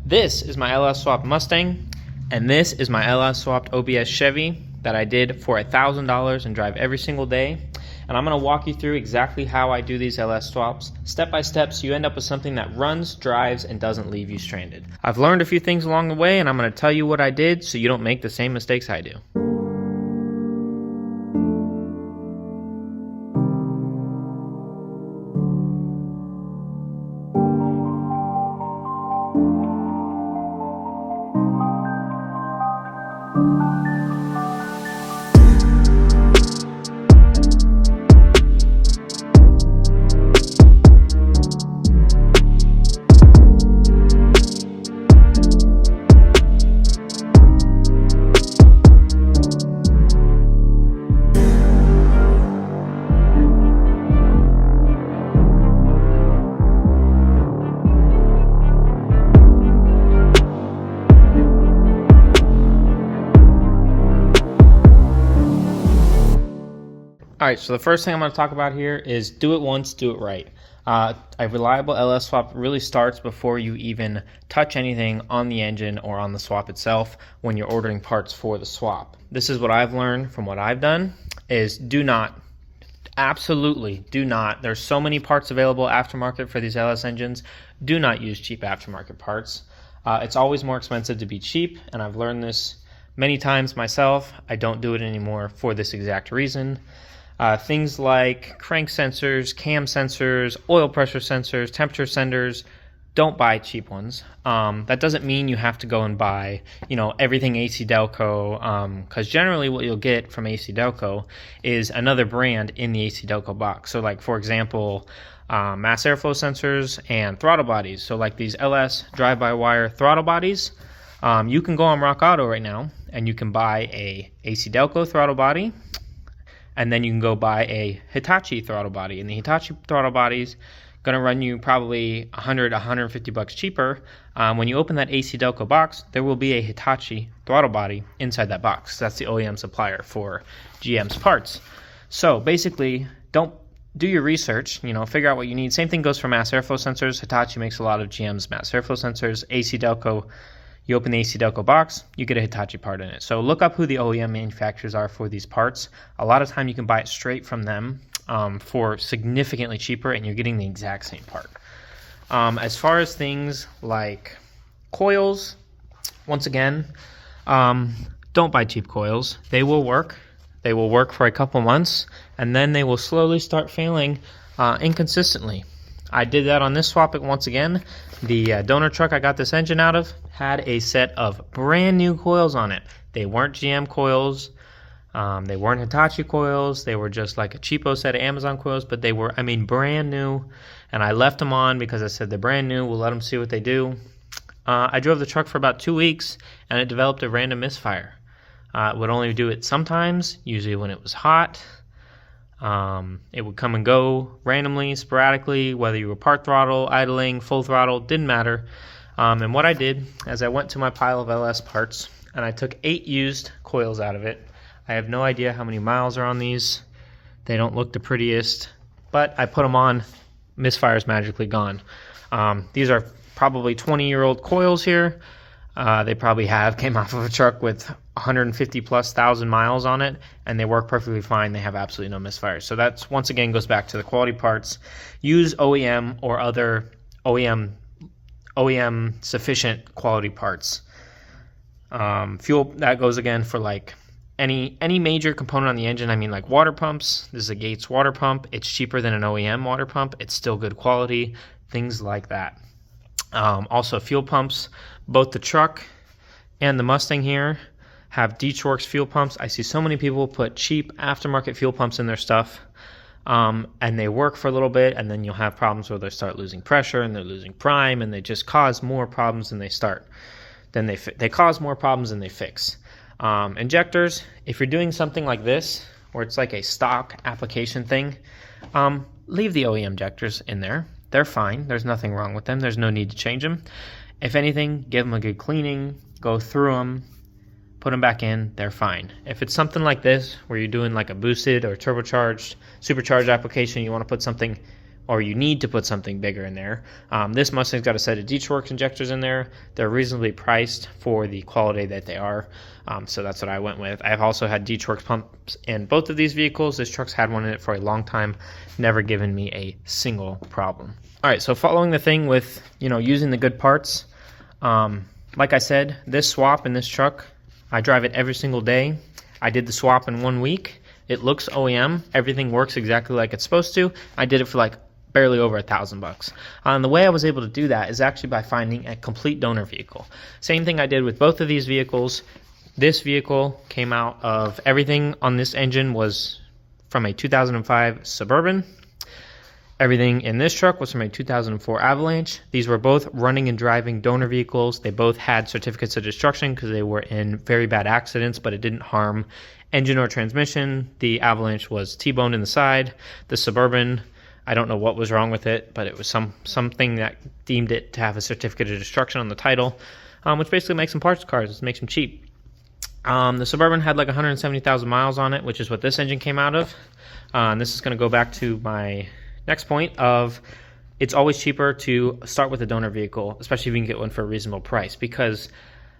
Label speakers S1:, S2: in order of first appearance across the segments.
S1: This is my LS swapped Mustang, and this is my LS swapped OBS Chevy that I did for $1,000 and drive every single day. And I'm going to walk you through exactly how I do these LS swaps, step by step, so you end up with something that runs, drives, and doesn't leave you stranded. I've learned a few things along the way, and I'm going to tell you what I did so you don't make the same mistakes I do. Alright, so the first thing I'm going to talk about here is do it once, do it right. A reliable LS swap really starts before you even touch anything on the engine or on the swap itself when you're ordering parts for the swap. This is what I've learned from what I've done, is do not, absolutely do not, there's so many parts available aftermarket for these LS engines, do not use cheap aftermarket parts. It's always more expensive to be cheap, and I've learned this many times myself. I don't do it anymore for this exact reason. Things like crank sensors, cam sensors, oil pressure sensors, temperature sensors, don't buy cheap ones. That doesn't mean you have to go and buy, everything AC Delco, because generally what you'll get from AC Delco is another brand in the AC Delco box. So like, for example, mass airflow sensors and throttle bodies. So like these LS drive-by-wire throttle bodies, you can go on Rock Auto right now and you can buy a AC Delco throttle body, and then you can go buy a Hitachi throttle body. And the Hitachi throttle body's gonna run you probably $100, $150 cheaper. When you open that AC Delco box, there will be a Hitachi throttle body inside that box. That's the OEM supplier for GM's parts. So basically, don't do your research, figure out what you need. Same thing goes for mass airflow sensors. Hitachi makes a lot of GM's mass airflow sensors. AC Delco, you open the AC Delco box, you get a Hitachi part in it. So look up who the OEM manufacturers are for these parts. A lot of time you can buy it straight from them for significantly cheaper, and you're getting the exact same part. As far as things like coils, once again, don't buy cheap coils. They will work. They will work for a couple months, and then they will slowly start failing inconsistently. I did that on this swap once again. The donor truck I got this engine out of had a set of brand new coils on it. They weren't GM coils. They weren't Hitachi coils. They were just like a cheapo set of Amazon coils, but they were, brand new. And I left them on because I said they're brand new. We'll let them see what they do. I drove the truck for about 2 weeks, and it developed a random misfire. It would only do it sometimes, usually when it was hot. It would come and go randomly, sporadically, whether you were part throttle, idling, full throttle, didn't matter. And what I did is I went to my pile of LS parts and I took 8 used coils out of it. I have no idea how many miles are on these. They don't look the prettiest, but I put them on. Misfire's magically gone. These are probably 20-year-old coils here. They probably came off of a truck with 150,000+ miles on it, and they work perfectly fine. They have absolutely no misfires. So that's, once again, goes back to the quality parts. Use OEM or other OEM sufficient quality parts. Fuel, that goes again for like any major component on the engine. Like water pumps. This is a Gates water pump. It's cheaper than an OEM water pump. It's still good quality. Things like that. Also fuel pumps. Both the truck and the Mustang here have Deechworks fuel pumps. I see so many people put cheap aftermarket fuel pumps in their stuff, and they work for a little bit, and then you'll have problems where they start losing pressure and they're losing prime, and they just cause more problems than they start. Then they cause more problems than they fix. Injectors, if you're doing something like this, where it's like a stock application thing, leave the OEM injectors in there. They're fine. There's nothing wrong with them. There's no need to change them. If anything, give them a good cleaning, go through them, put them back in, they're fine. If it's something like this, where you're doing like a boosted or turbocharged, supercharged application, you want to put something or you need to put something bigger in there. This Mustang's got a set of Works injectors in there. They're reasonably priced for the quality that they are, so that's what I went with. I've also had Works pumps in both of these vehicles. This truck's had one in it for a long time, never given me a single problem. All right, so following the thing with, using the good parts, like I said, this swap in this truck, I drive it every single day. I did the swap in 1 week. It looks OEM. Everything works exactly like it's supposed to. I did it for like barely over $1,000. And the way I was able to do that is actually by finding a complete donor vehicle. Same thing I did with both of these vehicles. This vehicle came out of, everything on this engine was from a 2005 Suburban. Everything in this truck was from a 2004 Avalanche. These were both running and driving donor vehicles. They both had certificates of destruction because they were in very bad accidents, but it didn't harm engine or transmission. The Avalanche was T-boned in the side. The Suburban, I don't know what was wrong with it, but it was something that deemed it to have a certificate of destruction on the title, which basically makes them parts cars. It makes them cheap. The Suburban had like 170,000 miles on it, which is what this engine came out of. And this is going to go back to my next point of, it's always cheaper to start with a donor vehicle, especially if you can get one for a reasonable price, because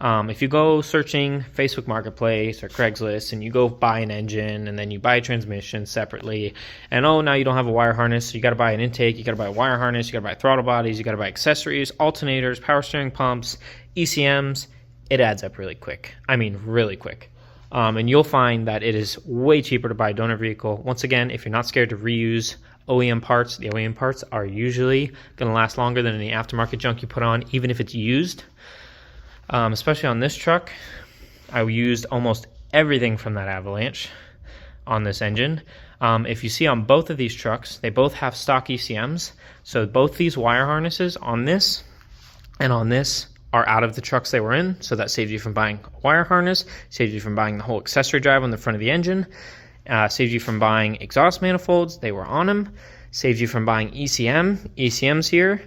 S1: if you go searching Facebook Marketplace or Craigslist and you go buy an engine and then you buy a transmission separately, and now you don't have a wire harness, so you got to buy an intake, you got to buy a wire harness, you got to buy throttle bodies, you got to buy accessories, alternators, power steering pumps, ECMs, it adds up really quick. I mean, really quick. And you'll find that it is way cheaper to buy a donor vehicle. Once again, if you're not scared to reuse OEM parts, the OEM parts are usually going to last longer than any aftermarket junk you put on, even if it's used. Especially on this truck, I used almost everything from that Avalanche on this engine. If you see on both of these trucks, they both have stock ECMs. So both these wire harnesses on this and on this are out of the trucks they were in. So that saves you from buying a wire harness, saves you from buying the whole accessory drive on the front of the engine, saves you from buying exhaust manifolds, they were on them, saves you from buying ECMs here.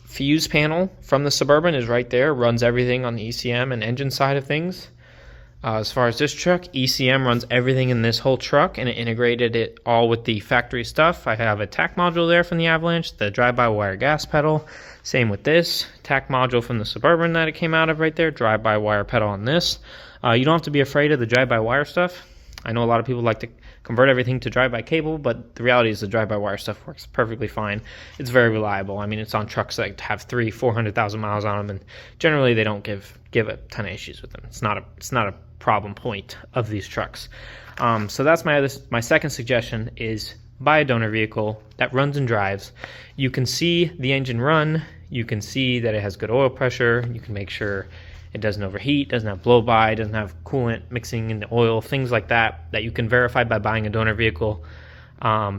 S1: Fuse panel from the Suburban is right there, runs everything on the ECM and engine side of things. As far as this truck, ECM runs everything in this whole truck, and it integrated it all with the factory stuff. I have a TAC module there from the Avalanche, the drive-by-wire gas pedal. Same with this TAC module from the Suburban that it came out of right there, drive-by-wire pedal on this. You don't have to be afraid of the drive-by-wire stuff. I know a lot of people like to convert everything to drive-by cable, but the reality is the drive-by-wire stuff works perfectly fine. It's very reliable. I mean, it's on trucks that have 400,000 miles on them, and generally they don't give a ton of issues with them. It's not a problem point of these trucks. So that's my second suggestion is buy a donor vehicle that runs and drives. You can see the engine run. You can see that it has good oil pressure. You can make sure it doesn't overheat, doesn't have blow-by, doesn't have coolant mixing in the oil, things like that you can verify by buying a donor vehicle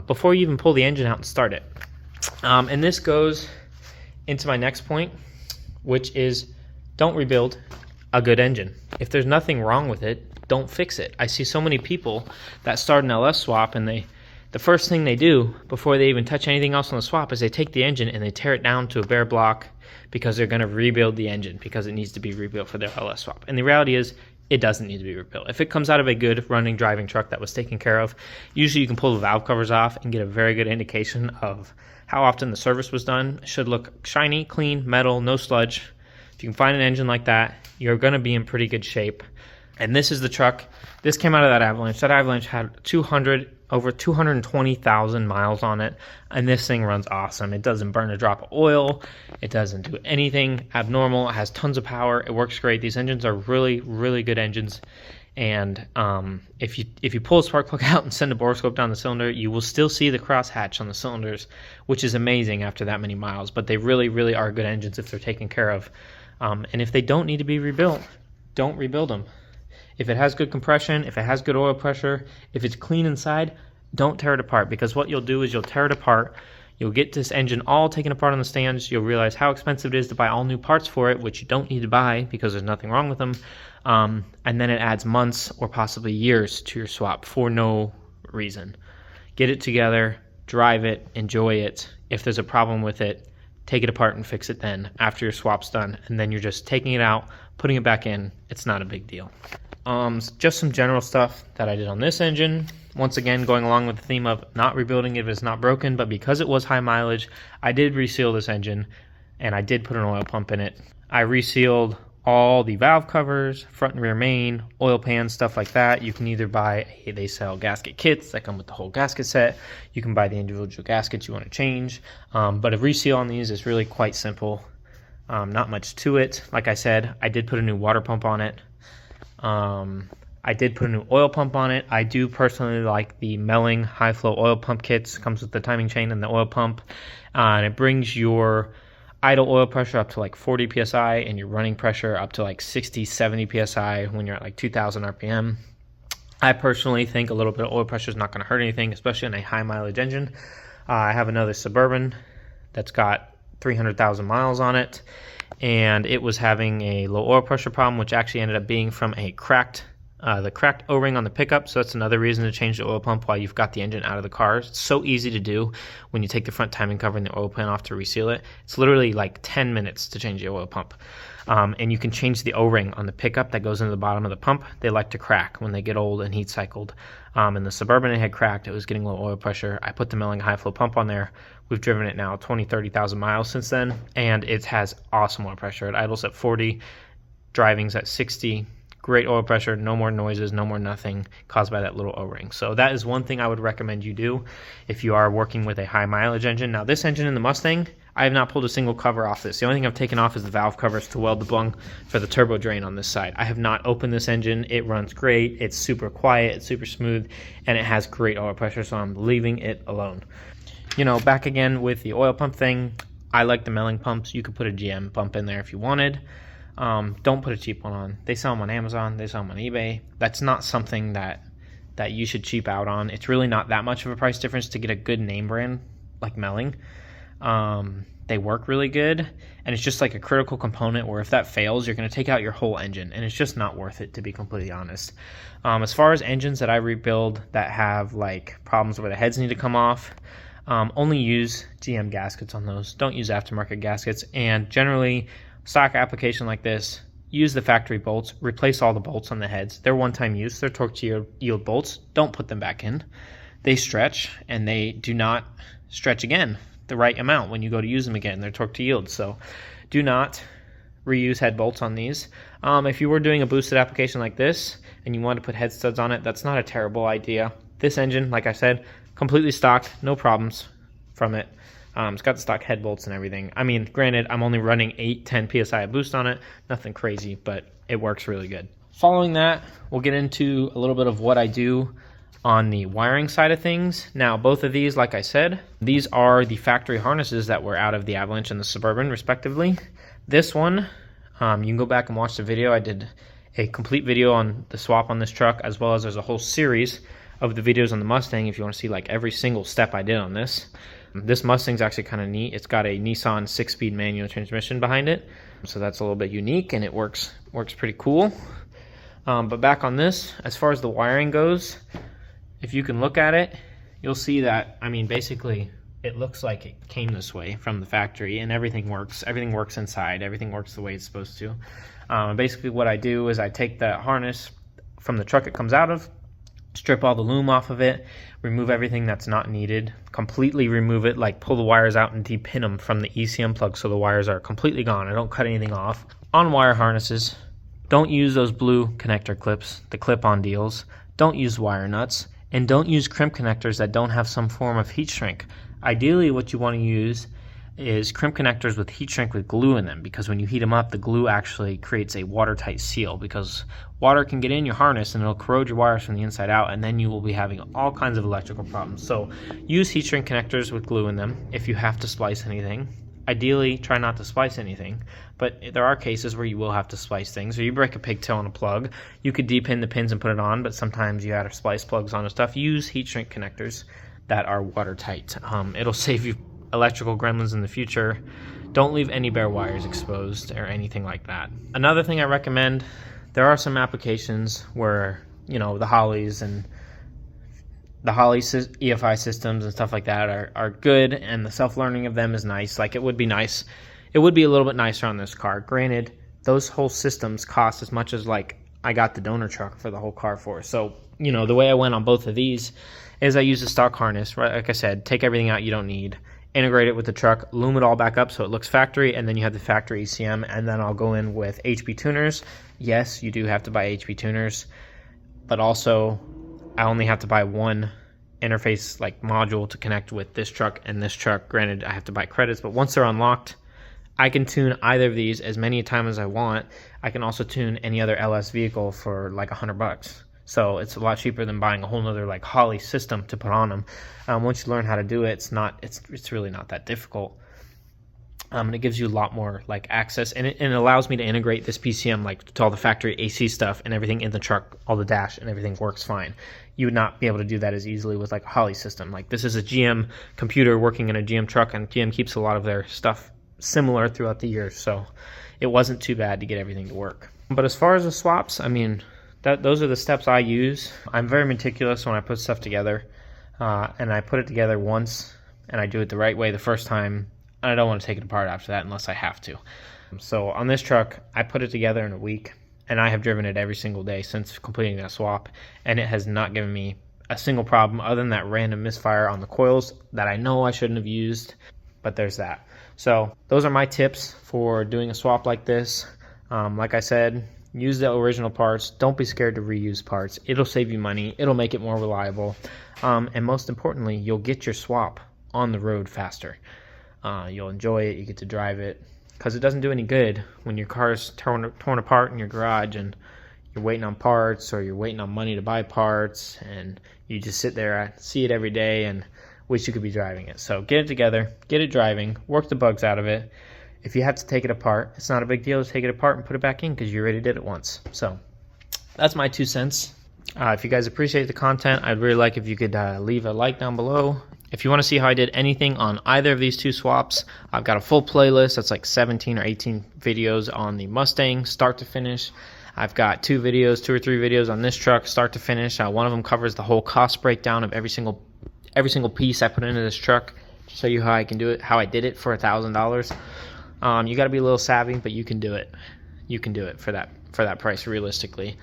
S1: before you even pull the engine out and start it. And this goes into my next point, which is don't rebuild a good engine. If there's nothing wrong with it, don't fix it. I see so many people that start an LS swap and the first thing they do before they even touch anything else on the swap is they take the engine and they tear it down to a bare block because they're going to rebuild the engine because it needs to be rebuilt for their LS swap. And the reality is it doesn't need to be rebuilt. If it comes out of a good running driving truck that was taken care of, usually you can pull the valve covers off and get a very good indication of how often the service was done. It should look shiny, clean, metal, no sludge. If you can find an engine like that, you're going to be in pretty good shape. And this is the truck. This came out of that Avalanche. That Avalanche had over 220,000 miles on it, and this thing runs awesome. It doesn't burn a drop of oil. It doesn't do anything abnormal. It has tons of power. It works great. These engines are really, really good engines. And if you pull a spark plug out and send a borescope down the cylinder, you will still see the crosshatch on the cylinders, which is amazing after that many miles. But they really, really are good engines if they're taken care of. And if they don't need to be rebuilt, don't rebuild them. If it has good compression, if it has good oil pressure, if it's clean inside, don't tear it apart, because what you'll do is you'll tear it apart. You'll get this engine all taken apart on the stands. You'll realize how expensive it is to buy all new parts for it, which you don't need to buy because there's nothing wrong with them. And then it adds months or possibly years to your swap for no reason. Get it together, drive it, enjoy it. If there's a problem with it, take it apart and fix it then after your swap's done. And then you're just taking it out, putting it back in. It's not a big deal. Just some general stuff that I did on this engine. Once again, going along with the theme of not rebuilding if it's not broken, but because it was high mileage, I did reseal this engine, and I did put an oil pump in it. I resealed all the valve covers, front and rear main, oil pan, stuff like that. You can either buy, they sell gasket kits that come with the whole gasket set. You can buy the individual gaskets you want to change. But a reseal on these is really quite simple. Not much to it. Like I said, I did put a new water pump on it. I did put a new oil pump on it. I do personally like the Melling high flow oil pump kits. Comes with the timing chain and the oil pump. And it brings your idle oil pressure up to like 40 psi and your running pressure up to like 60, 70 psi when you're at like 2,000 RPM. I personally think a little bit of oil pressure is not going to hurt anything, especially in a high mileage engine. I have another Suburban that's got 300,000 miles on it, and it was having a low oil pressure problem, which actually ended up being from a cracked O-ring on the pickup. So that's another reason to change the oil pump while you've got the engine out of the car. It's so easy to do when you take the front timing cover and the oil pan off to reseal it. It's literally like 10 minutes to change the oil pump. And you can change the O-ring on the pickup that goes into the bottom of the pump. They like to crack when they get old and heat cycled. And the Suburban, it had cracked. It was getting low oil pressure. I put the Melling high flow pump on there. We've driven it now 20, 30,000 miles since then, and it has awesome oil pressure. It idles at 40, driving's at 60. Great oil pressure, no more noises, no more nothing caused by that little O-ring. So that is one thing I would recommend you do if you are working with a high mileage engine. Now this engine in the Mustang, I have not pulled a single cover off this. The only thing I've taken off is the valve covers to weld the bung for the turbo drain on this side. I have not opened this engine. It runs great. It's super quiet. It's super smooth, and it has great oil pressure, so I'm leaving it alone. You know, back again with the oil pump thing, I like the Melling pumps. You could put a GM pump in there if you wanted. Don't put a cheap one on. They sell them on Amazon. They sell them on eBay. That's not something that you should cheap out on. It's really not that much of a price difference to get a good name brand like Melling. They work really good, and it's just like a critical component where if that fails, you're going to take out your whole engine, and it's just not worth it, to be completely honest. As far as engines that I rebuild that have like problems where the heads need to come off, only use GM gaskets on those. Don't use aftermarket gaskets, and generally stock application like this, use the factory bolts, replace all the bolts on the heads. They're one-time use. They're torque to yield bolts. Don't put them back in. They stretch, and they do not stretch again the right amount when you go to use them again. They're torque to yield, so do not reuse head bolts on these. If you were doing a boosted application like this and you want to put head studs on it, that's not a terrible idea. This engine, like I said, completely stock, no problems from it. It's got the stock head bolts and everything. I mean, granted, I'm only running 8-10 psi of boost on it. Nothing crazy, but it works really good. Following that, we'll get into a little bit of what I do on the wiring side of things. Now, both of these, like I said, these are the factory harnesses that were out of the Avalanche and the Suburban, respectively. This one, you can go back and watch the video. I did a complete video on the swap on this truck, as well as there's a whole series of the videos on the Mustang if you want to see like every single step I did on this. This Mustang's actually kind of neat. It's got a Nissan 6-speed manual transmission behind it, so that's a little bit unique, and it works pretty cool. But back on this, as far as the wiring goes, if you can look at it, you'll see that, I mean, basically, it looks like it came this way from the factory, and everything works. Everything works inside. Everything works the way it's supposed to. Basically, what I do is I take the harness from the truck it comes out of, strip all the loom off of it, remove everything that's not needed, completely remove it, like pull the wires out and depin them from the ECM plug so the wires are completely gone. I don't cut anything off. On wire harnesses, don't use those blue connector clips, the clip-on deals. Don't use wire nuts, and don't use crimp connectors that don't have some form of heat shrink. Ideally, what you want to use is crimp connectors with heat shrink with glue in them, because when you heat them up, the glue actually creates a watertight seal, because water can get in your harness and it'll corrode your wires from the inside out, and then you will be having all kinds of electrical problems. So use heat shrink connectors with glue in them if you have to splice anything. Ideally, try not to splice anything, but there are cases where you will have to splice things, or you break a pigtail on a plug. You could depin the pins and put it on, but sometimes you add splice plugs on and stuff. Use heat shrink connectors that are watertight. It'll save you electrical gremlins in the future. Don't leave any bare wires exposed or anything like that. Another thing I recommend, there are some applications where, you know, the Holleys and the Holley EFI systems and stuff like that are good, and the self-learning of them is nice. Like, it would be nice. It would be a little bit nicer on this car. Granted, those whole systems cost as much as like I got the donor truck for the whole car for. So, you know, the way I went on both of these is I use a stock harness, right? Like I said, take everything out you don't need, integrate it with the truck, loom it all back up so it looks factory, and then you have the factory ECM, and then I'll go in with HP tuners. Yes, you do have to buy HP tuners, but also I only have to buy one interface like module to connect with this truck and this truck. Granted, I have to buy credits, but once they're unlocked, I can tune either of these as many times as I want. I can also tune any other LS vehicle for like $100. So it's a lot cheaper than buying a whole nother like Holley system to put on them. Once you learn how to do it, it's really not that difficult. And it gives you a lot more like access, and it allows me to integrate this PCM like to all the factory AC stuff and everything in the truck, all the dash and everything works fine. You would not be able to do that as easily with like a Holley system. Like this is a GM computer working in a GM truck, and GM keeps a lot of their stuff similar throughout the years, so it wasn't too bad to get everything to work. But as far as the swaps, I mean, those are the steps I use. I'm very meticulous when I put stuff together, and I put it together once, and I do it the right way the first time. I don't want to take it apart after that unless I have to. So on this truck, I put it together in a week, and I have driven it every single day since completing that swap, and it has not given me a single problem other than that random misfire on the coils that I know I shouldn't have used, but there's that. So those are my tips for doing a swap like this. Like I said, use the original parts. Don't be scared to reuse parts. It'll save you money. It'll make it more reliable. And most importantly, you'll get your swap on the road faster. You'll enjoy it. You get to drive it, because it doesn't do any good when your car's torn apart in your garage and you're waiting on parts, or you're waiting on money to buy parts, and you just sit there, see it every day, and wish you could be driving it. So get it together, get it driving, work the bugs out of it. If you have to take it apart, it's not a big deal to take it apart and put it back in, because you already did it once. So that's my 2 cents. If you guys appreciate the content, I'd really like if you could leave a like down below. If you want to see how I did anything on either of these two swaps, I've got a full playlist that's like 17 or 18 videos on the Mustang start to finish. I've got 2 or 3 videos on this truck start to finish. One of them covers the whole cost breakdown of every single piece I put into this truck to show you how I can do it, how I did it for $1,000. You got to be a little savvy, but you can do it. You can do it for that price realistically.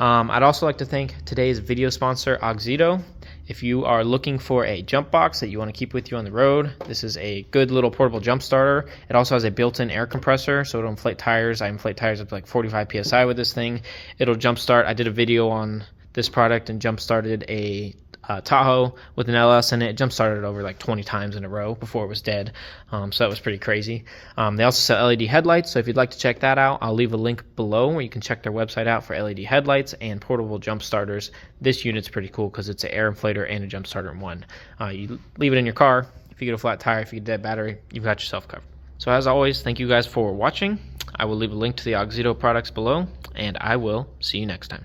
S1: I'd also like to thank today's video sponsor, AUXITO. If you are looking for a jump box that you want to keep with you on the road, this is a good little portable jump starter. It also has a built-in air compressor, so it'll inflate tires. I inflate tires up to like 45 PSI with this thing. It'll jump start. I did a video on this product and jump started a Tahoe with an LS in it. It jump started over like 20 times in a row before it was dead, so that was pretty crazy. They also sell LED headlights, so if you'd like to check that out, I'll leave a link below where you can check their website out for LED headlights and portable jump starters. This unit's pretty cool because it's an air inflator and a jump starter in one. You leave it in your car. If you get a flat tire, if you get a dead battery, you've got yourself covered. So as always, thank you guys for watching. I will leave a link to the AUXITO products below, and I will see you next time.